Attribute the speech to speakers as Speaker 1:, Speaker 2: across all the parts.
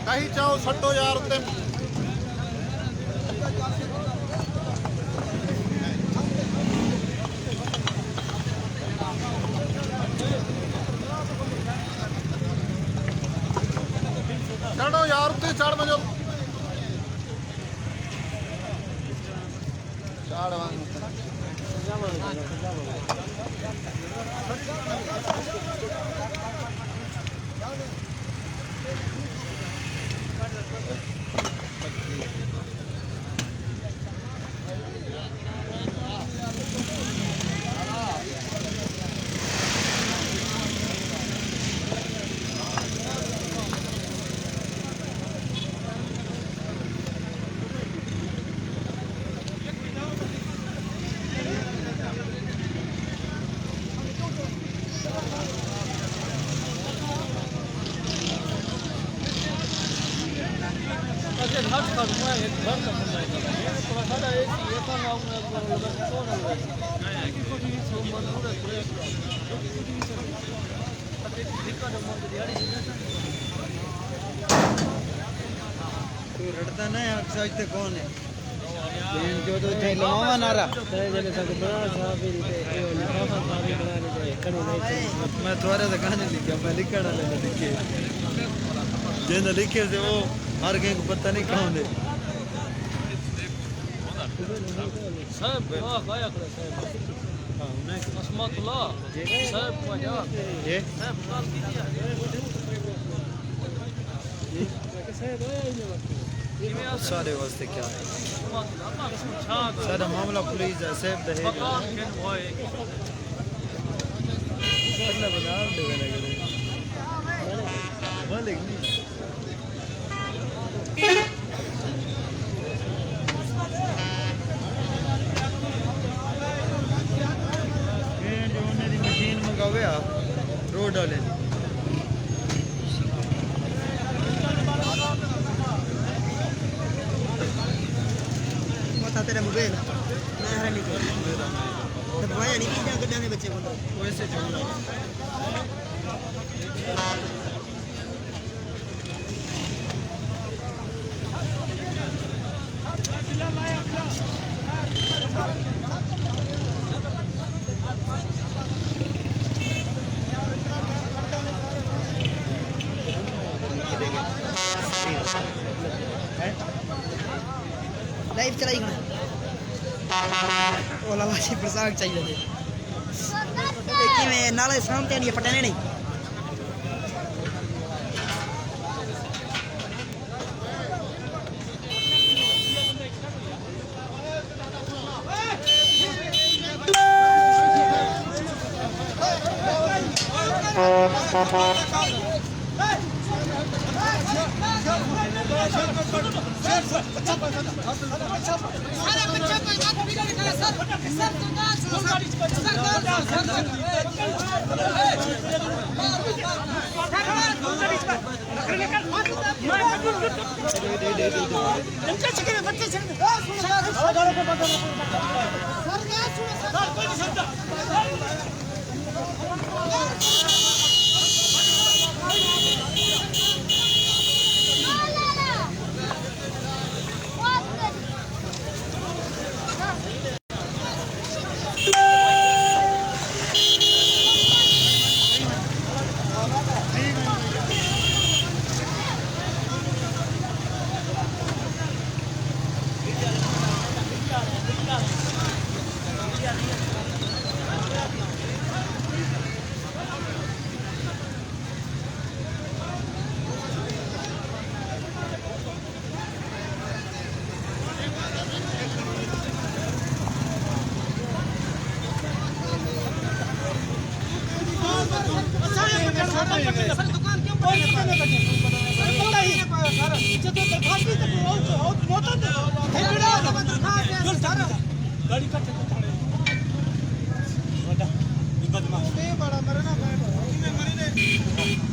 Speaker 1: कहीं चाहो सट्टो यार उत्ते चढ़ो यार उत्ते चढ़ बजो
Speaker 2: रटता नहीं सोचते कौन है जो तो लमावा नारा मैं थोड़ा सा कहानी लिखा मैं लिखने वाले ने लिखे जिन्हें लिखे थे वो हर कहीं को पता नहीं कौन है
Speaker 3: साहब गाया करे साहब अस्मतुल्लाह साहब वजह
Speaker 2: ये
Speaker 3: साहब काल कीजिए साहब आया ही नहीं
Speaker 2: सारे वास्ते क्या है
Speaker 3: अस्मतुल्लाह
Speaker 2: सारा मामला पुलिस है सेफ दहेज
Speaker 3: मकान के होए
Speaker 2: अल्लाह बना दे लगे मालिक मशीन मंगावे रोड वाले तेरा मोबाइल मैं हरा नहीं दबाया नहीं कि गड्ढा ने बच्चे को वैसे चलना लाइव चलाई गए ओला वासी प्रसाद चाहिए थे देखी मैं नाले सामने नहीं पटाने नहीं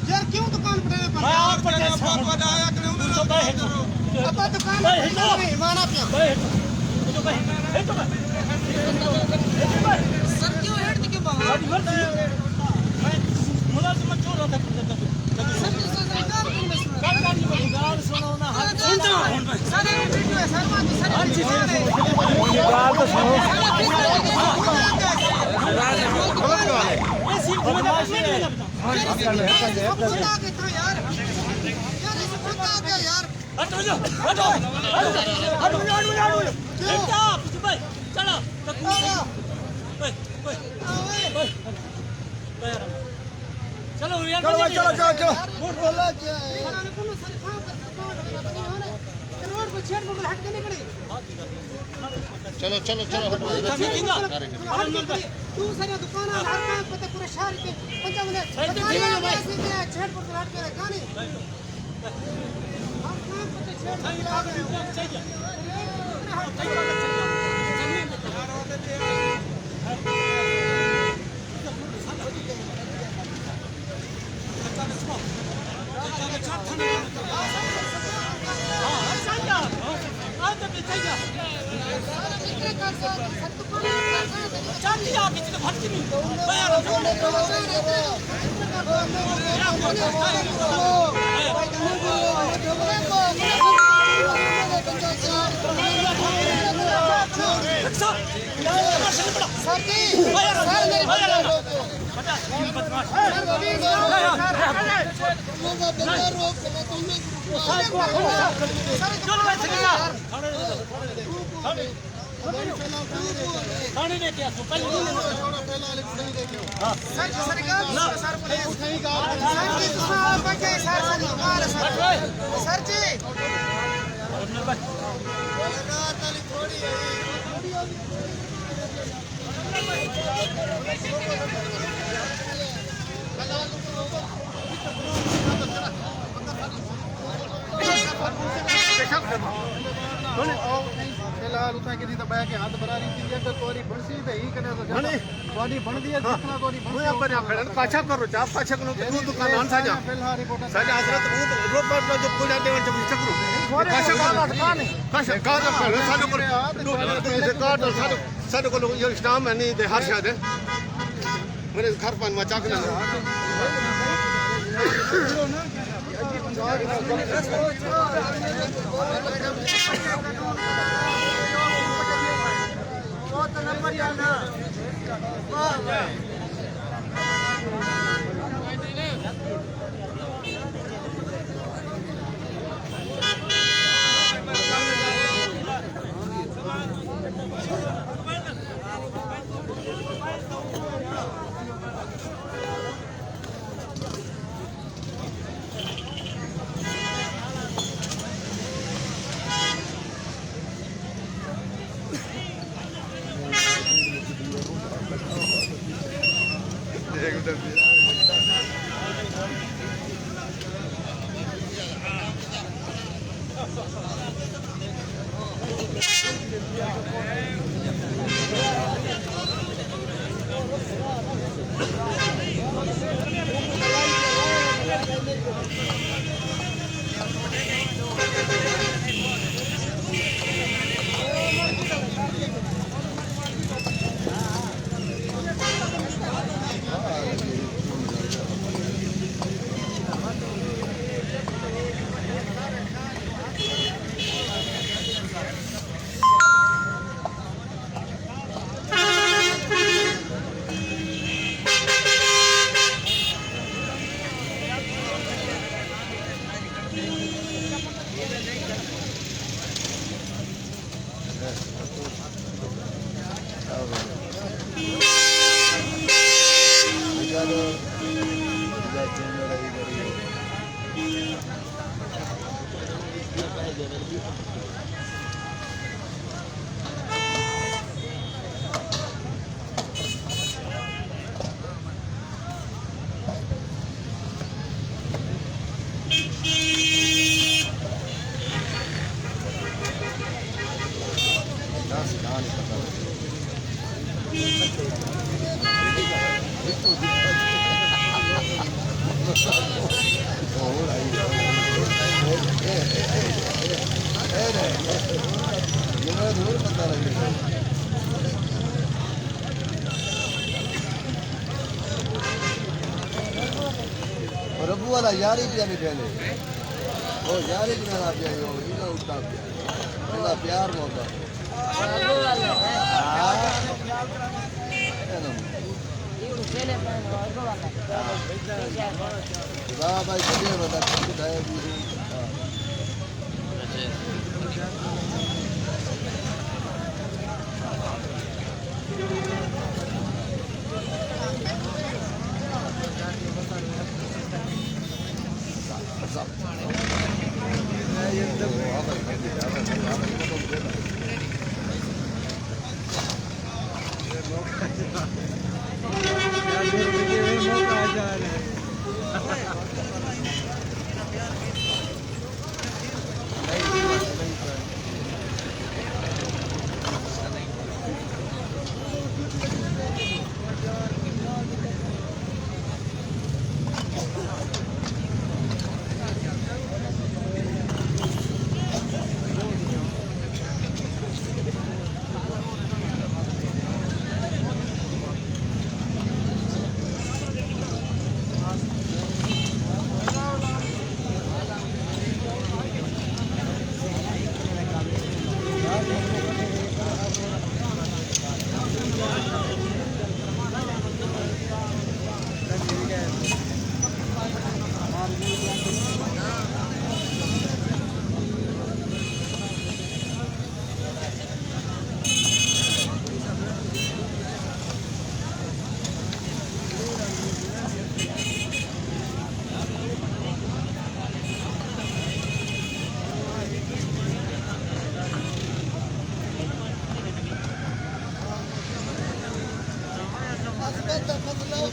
Speaker 2: यार क्यों दुकान पर मैं आप पर आया करूं तो भाई अब दुकान पे माना पिया भाई तो भाई
Speaker 4: सर क्यों हेड के बाहर
Speaker 3: मुलाजिम चोर होता है
Speaker 4: सर सरकार क्यों नहीं सुन रहा
Speaker 3: गाल सुनो ना
Speaker 4: सुनता हूं सर ये वीडियो है सर बात सर हर चीज
Speaker 3: गाल तो सुनो
Speaker 4: ये सिर्फ बदमाश है यार ऐसे पता क्या यार
Speaker 3: हटो जा हटो हटो क्या भाई चलो चलो यार
Speaker 4: चलो बोला क्या है रोड पे छेड़ मुगल हट के नहीं पड़ी
Speaker 1: चलो चलो चलो
Speaker 4: तू सारे दुकान हर काम पे पूरे शहर के पंजाब में छेड़ पर हट के कहानी हर काम पे छेड़
Speaker 3: थाने में क्या तो पहले
Speaker 4: सर जी
Speaker 1: फिलहाल उतना की तो बैठ के हाथ बरा रही थी अगर तोरी बणसी पे ही कने तो तोरी बण दी जितना तोरी बण पर खड़न पाछा करो जा पाछा करो तू दुकान आन साजा फिलहाल रिपोर्ट साजा हजरत वो रोड जो पूजा देवन जब चक्रू पाछा का नहीं पाछा का तो साडो पर कार्ड साडो को ये इस्लाम है नहीं ते हर शायद मेरे घर पर मचाक ना
Speaker 2: वाला यारी पिया नहीं पहले वो यारी भी ना पिया वो इना उठा पिया इना प्यार मौका भाई कितने बता कुछ है भी
Speaker 1: Aspetta, fatelo,